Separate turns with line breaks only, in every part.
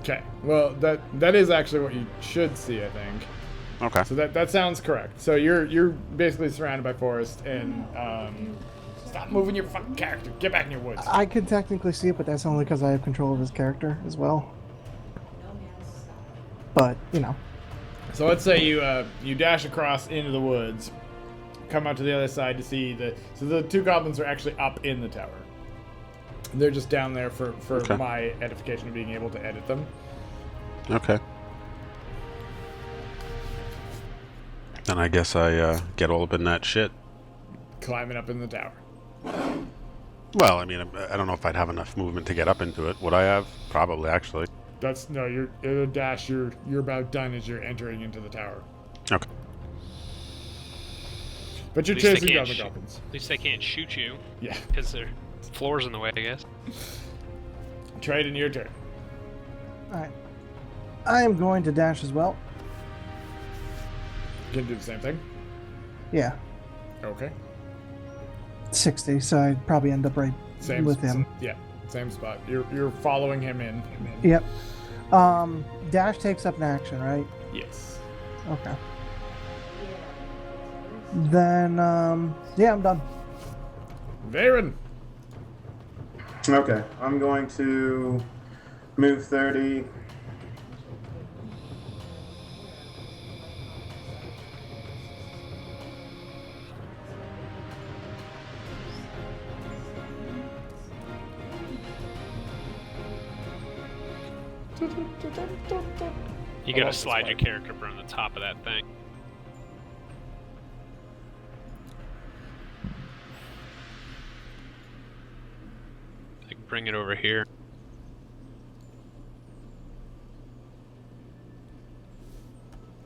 Okay. Well, that is actually what you should see, I think.
Okay.
So that sounds correct. So you're basically surrounded by forest, and stop moving your fucking character. Get back in your woods.
I could technically see it, but that's only because I have control of his character as well. But, you know.
So let's say you dash across into the woods, come out to the other side to see so the two goblins are actually up in the tower. They're just down there for
Okay.
my edification of being able to edit them.
Okay. Then I guess I get all up in that shit.
Climbing up in the tower.
Well, I mean, I don't know if I'd have enough movement to get up into it. Would I have? Probably, actually.
You're a dash. You're about done as you're entering into the tower.
Okay.
But you're
At least
chasing
they
down
can't
the goblins.
At least they can't shoot you.
Yeah.
Because their floor's in the way, I guess.
Trade in your turn.
Alright. I am going to dash as well.
You can do the same thing.
Yeah.
Okay.
60, so I'd probably end up right
Same
with him.
Yeah. Same spot. You're following him in.
Yep. Dash takes up an action, right?
Yes.
Okay. Then, yeah, I'm done.
Varen.
Okay, I'm going to move 30.
You gotta slide your character up on the top of that thing. Like, bring it over here.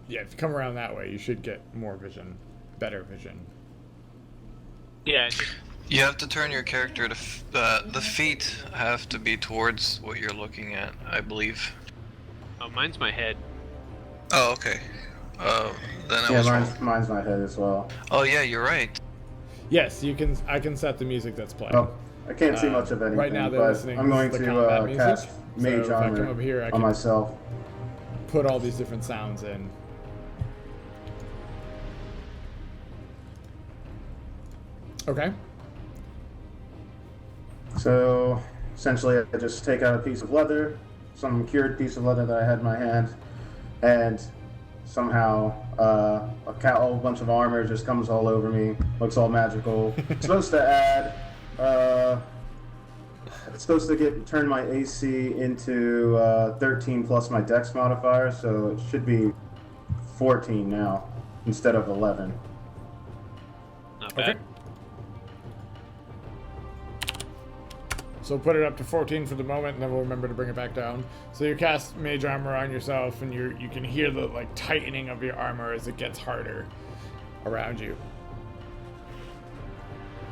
Yeah, if you come around that way, you should get more vision. Better vision.
Yeah.
You have to turn your character to the feet have to be towards what you're looking at, I believe.
Oh, mine's my head.
Oh, okay. Then I
Yeah,
was wrong.
mine's my head as well.
Oh yeah, you're right.
Yes, you can. I can set the music that's playing.
Oh, I can't see much of anything,
right now they're
but
listening
I'm going
to the combat
to
music.
cast
So
Mage
if I come
Armor
over here, I
on
can
myself.
put all these different sounds in. Okay.
So essentially, I just take out a piece of leather, some cured piece of leather that I had in my hand, and somehow a whole bunch of armor just comes all over me. Looks all magical. It's supposed to add. It's supposed to turn my AC into 13 plus my Dex modifier, so it should be 14 now instead of 11.
Not bad.
Okay. So put it up to 14 for the moment, and then we'll remember to bring it back down. So you cast Mage Armor on yourself, and you can hear the tightening of your armor as it gets harder around you.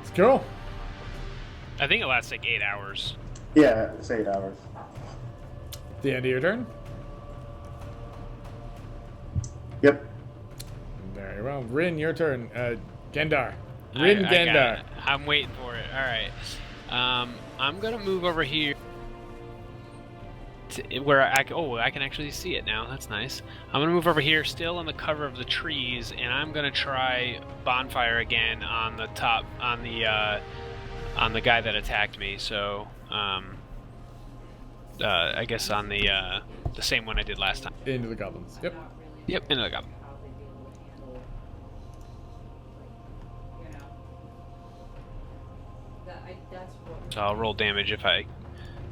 It's cool.
I think it lasts like 8 hours.
Yeah, it's 8 hours.
The end of your turn.
Yep.
Very well. Rin, your turn. Gendar.
I
Rin
got
Gendar.
it. I'm waiting for it. All right. I'm gonna move over here to where I can actually see it now. That's nice. I'm gonna move over here, still in the cover of the trees, and I'm gonna try bonfire again on the top on the guy that attacked me. So I guess on the same one I did last time.
Into the goblins. Yep.
Yep, into the goblin. So I'll roll damage if I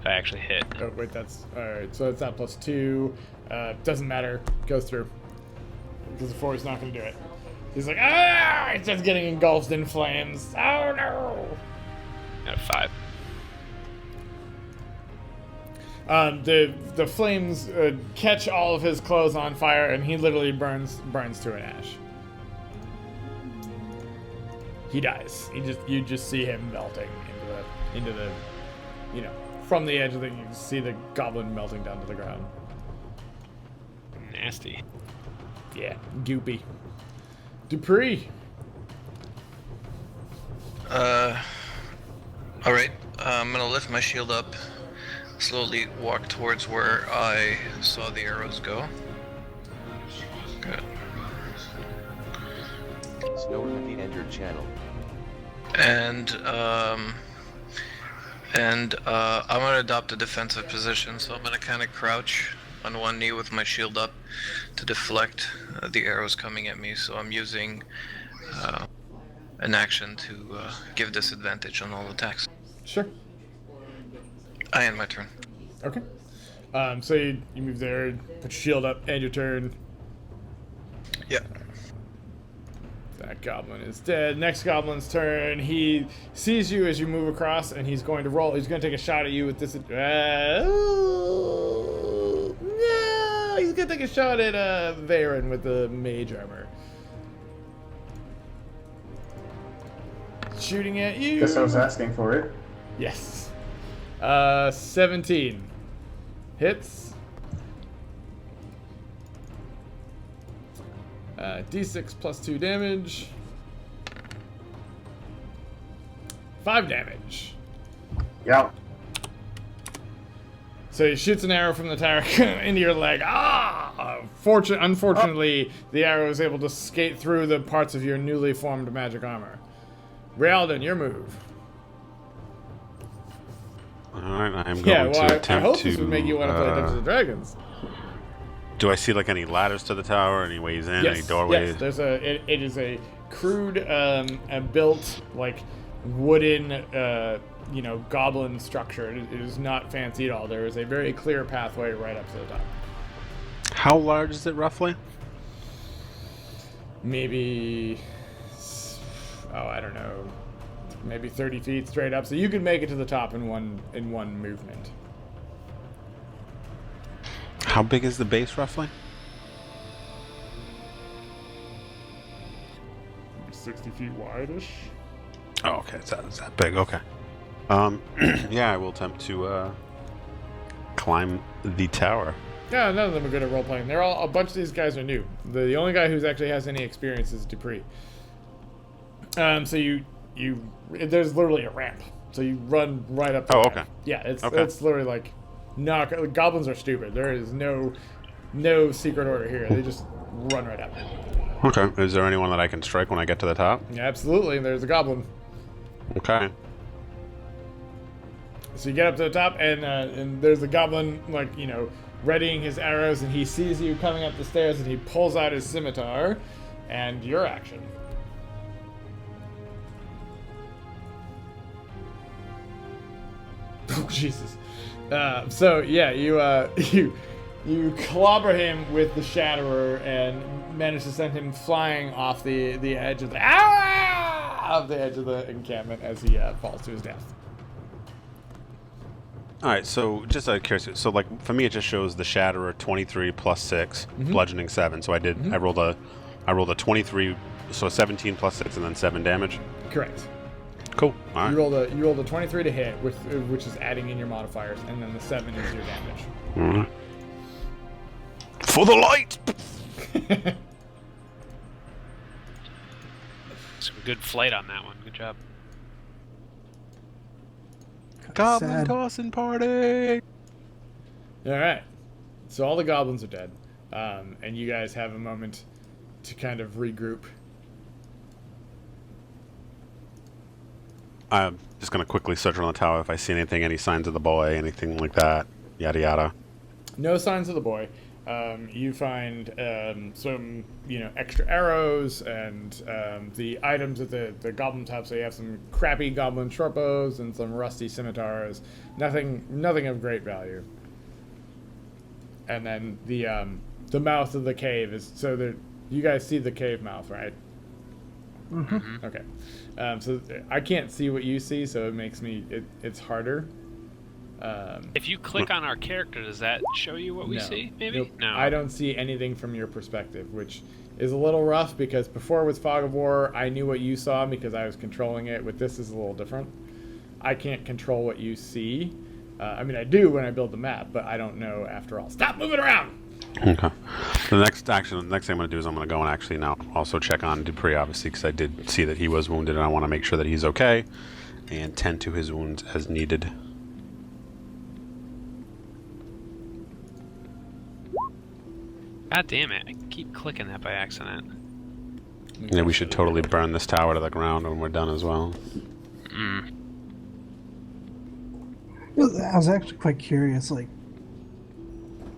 actually hit.
Oh, wait, that's... Alright, so it's that +2. Doesn't matter. Goes through. Because the 4 is not going to do it. He's like, ah! It's just getting engulfed in flames. Oh, no!
Got a 5.
The flames catch all of his clothes on fire, and he literally burns to an ash. He dies. You just see him melting into the from the edge of the, you can see the goblin melting down to the ground.
Nasty.
Yeah, goopy. Dupree.
Alright. I'm gonna lift my shield up, slowly walk towards where I saw the arrows go. Good.
Snow Heavy entered channel.
And I'm gonna adopt a defensive position, so I'm gonna kind of crouch on one knee with my shield up to deflect the arrows coming at me. So I'm using an action to give disadvantage on all attacks.
Sure.
I end my turn.
Okay. So you move there, put your shield up, end your turn.
Yeah.
That goblin is dead. Next goblin's turn. He sees you as you move across, and he's going to roll. He's going to take a shot at you with this. No, he's going to take a shot at Varen with the mage armor. Shooting at you.
Guess I was asking for it.
Yes. 17 hits. D6 plus 2 damage. 5 damage.
Yeah.
So he shoots an arrow from the tower into your leg. Unfortunately, the arrow is able to skate through the parts of your newly formed magic armor. Rialdan, your move.
Alright, I'm going to attempt
I hope
to...
this would make you want to play Dungeons & Dragons.
Do I see like any ladders to the tower, any ways in, any doorways?
Yes, it is a crude built like wooden goblin structure. It is not fancy at all. There is a very clear pathway right up to the top.
How large is it roughly?
Maybe I don't know. Maybe 30 feet straight up. So you can make it to the top in one movement.
How big is the base roughly?
60 feet wide-ish.
Oh, okay. It's that big. Okay. Yeah, I will attempt to climb the tower.
Yeah, none of them are good at role-playing. They're all, a bunch of these guys are new. The only guy who's actually has any experience is Dupree. So you there's literally a ramp. So you run right up the ramp.
Okay.
Yeah, it's
Okay.
it's literally like goblins are stupid. There is no secret order here. They just run right up.
Okay. Is there anyone that I can strike when I get to the top?
Yeah, absolutely. There's a goblin.
Okay.
So you get up to the top, and there's a goblin, readying his arrows, and he sees you coming up the stairs, and he pulls out his scimitar, and your action. Oh, Jesus. So yeah, you clobber him with the Shatterer and manage to send him flying off the edge of the encampment as he falls to his death.
All right. So just out of curiosity, so like for me, it just shows the Shatterer 23 plus 6, bludgeoning 7. So I rolled a 23, so 17 plus 6, and then 7 damage.
Correct.
Cool. All right.
You rolled a 23 to hit, which is adding in your modifiers, and then the 7 is your damage.
All right. For the light.
Some good flight on that one. Good job.
Goblin
Sad.
tossing party.
All right. So all the goblins are dead, and you guys have a moment to kind of regroup.
I'm just going to quickly search around the tower if I see anything, any signs of the boy, anything like that, yada yada.
No signs of the boy. You find some, extra arrows and the items that the goblins have. So you have some crappy goblin short bows and some rusty scimitars. Nothing of great value. And then the mouth of the cave is so you guys see the cave mouth, right? Mm-hmm. Okay. So I can't see what you see, so it makes it's harder.
If you click on our character, does that show you what we see, maybe?
Nope.
No.
I don't see anything from your perspective, which is a little rough because before with Fog of War, I knew what you saw because I was controlling it. With this is a little different. I can't control what you see. I do when I build the map, but I don't know after all. Stop moving around!
Okay. The next thing I'm going to do is I'm going to go and actually now also check on Dupree, obviously, because I did see that he was wounded, and I want to make sure that he's okay, and tend to his wounds as needed.
God damn it! I keep clicking that by accident.
Yeah, we should totally burn this tower to the ground when we're done as well.
I was actually quite curious, like,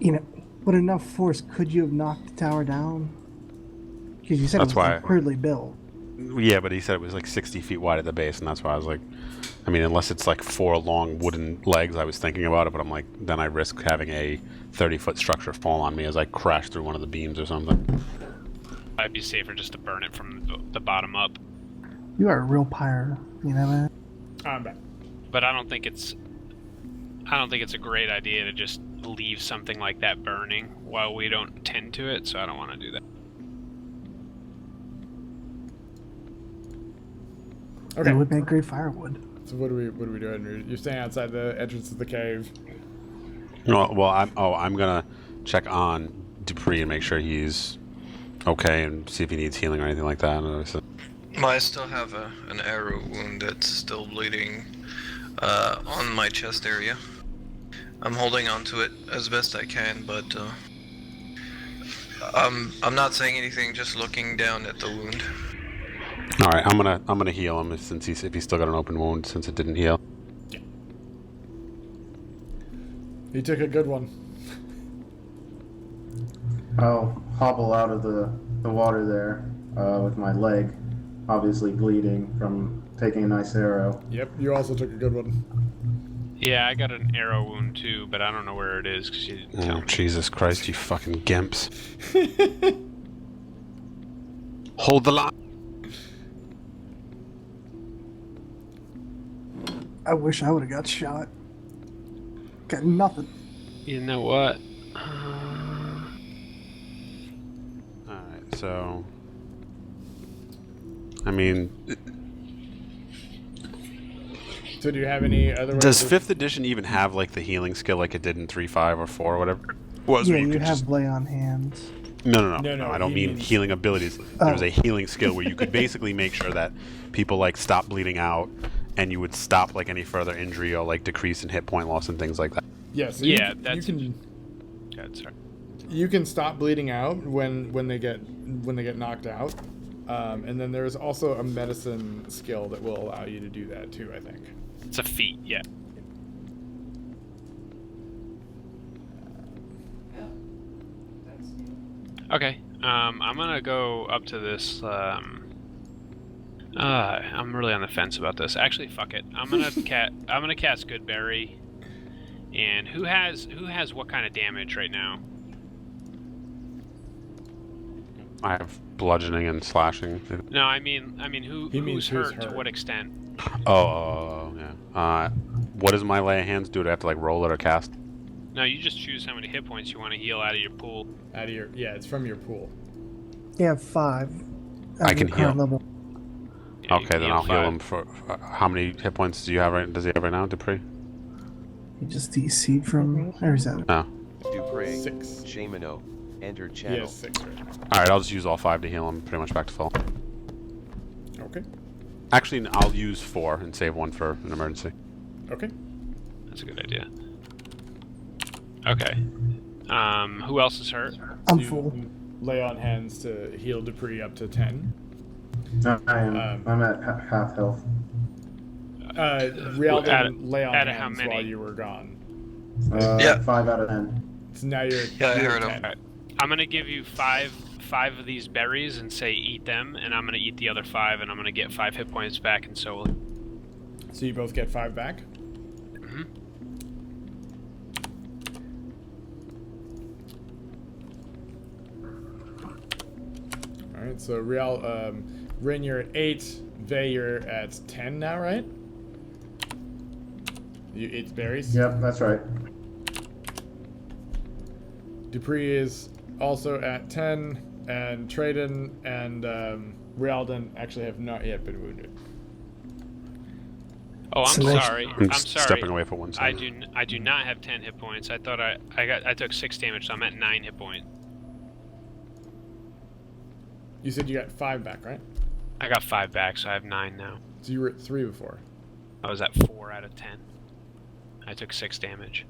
with enough force, could you have knocked the tower down? Because you said
That's
it was
why-
like crudely built.
Yeah, but he said it was like 60 feet wide at the base, and that's why I was like, I mean, unless it's like 4 long wooden legs, I was thinking about it, but I'm like, then I risk having a 30-foot structure fall on me as I crash through one of the beams or something.
I'd be safer just to burn it from the bottom up.
You are a real pyre, you know that?
I'm back.
But I don't think it's a great idea to just leave something like that burning while we don't tend to it, so I don't want to do that.
Okay.
It would make great firewood.
So what are we doing? You're staying outside the entrance of the cave.
No, well, I'm gonna check on Dupree and make sure he's okay and see if he needs healing or anything like that.
Well, I still have an arrow wound that's still bleeding on my chest area. I'm holding on to it as best I can, but I'm not saying anything, just looking down at the wound.
All right, I'm gonna heal him if he's still got an open wound since it didn't heal.
Yeah. He took a good one.
I'll hobble out of the water there with my leg, obviously bleeding from taking a nice arrow.
Yep, you also took a good one.
Yeah, I got an arrow wound too, but I don't know where it is because you didn't tell
Oh,
me.
Jesus Christ, you fucking gimps. Hold the line.
I wish I would have got shot. Got nothing.
You know what?
Alright, so... I mean...
So do you have any other ways
Does
to-
5th edition even have, like, the healing skill like it did in 3.5 or 4 or whatever? Was
Yeah,
where
you
could
have
just...
lay on hands.
No,
No,
I don't
he
mean
means-
healing abilities.
Oh.
There's a healing skill where you could basically make sure that people, like, stop bleeding out and you would stop, like, any further injury or, like, decrease in hit point loss and things like that.
Yes. So
Yeah,
you
that's-
can
God, sorry.
you can stop bleeding out when they get knocked out, and then there's also a medicine skill that will allow you to do that too. I think.
It's a feat, yeah. Okay, I'm gonna go up to this. I'm really on the fence about this. Actually, fuck it. I'm gonna cast Goodberry. And who has what kind of damage right now?
I have bludgeoning and slashing.
No, I mean
He means
who's
who's
hurt to
hurt.
what extent?
Oh, yeah. What does my lay of hands do? Do I have to, like, roll it or cast?
No, you just choose how many hit points you want to heal out of your pool.
Out of your it's from your pool.
You have 5.
I
at
can
your current
heal.
level.
Yeah, you
Okay,
can
then I'll heal
5.
him for... how many hit points do you have right? Does he have right now, Dupree?
You just DC'd from. Or is that?
No.
Dupre,
6.
Shamano, entered
He
channel.
has 6 right now.
Alright, I'll just use all 5 to heal him pretty much back to full.
Okay.
Actually, I'll use 4 and save 1 for an emergency.
Okay.
That's a good idea. Okay. Who else is hurt?
I'm
You
full.
Lay on hands to heal Dupree up to 10.
No, I'm at half health.
Rialdan
At-
lay on
at how
hands
many?
while you were gone.
Yeah.
5 out of 10.
So now you're
Yeah, I
you're
heard him.
10.
Alright. I'm gonna give you five of these berries and say eat them, and I'm gonna eat the other 5, and I'm gonna get 5 hit points back, and so will.
So you both get 5 back.
Mhm.
All right. So Rin, you're at 8. Vey, you're at 10 now, right? You ate the berries.
Yep, that's right.
Dupree is also at 10, and Traden and Rialdan actually have not yet been wounded.
So
Oh, I'm
next-
sorry.
I'm
I'm
just
sorry.
stepping away for 1
I
second.
do not have 10 hit points. I thought I took 6 damage, so I'm at 9 hit points.
You said you got 5 back, right?
I got 5 back, so I have 9 now.
So you were at 3 before.
I was at 4 out of 10. I took 6 damage.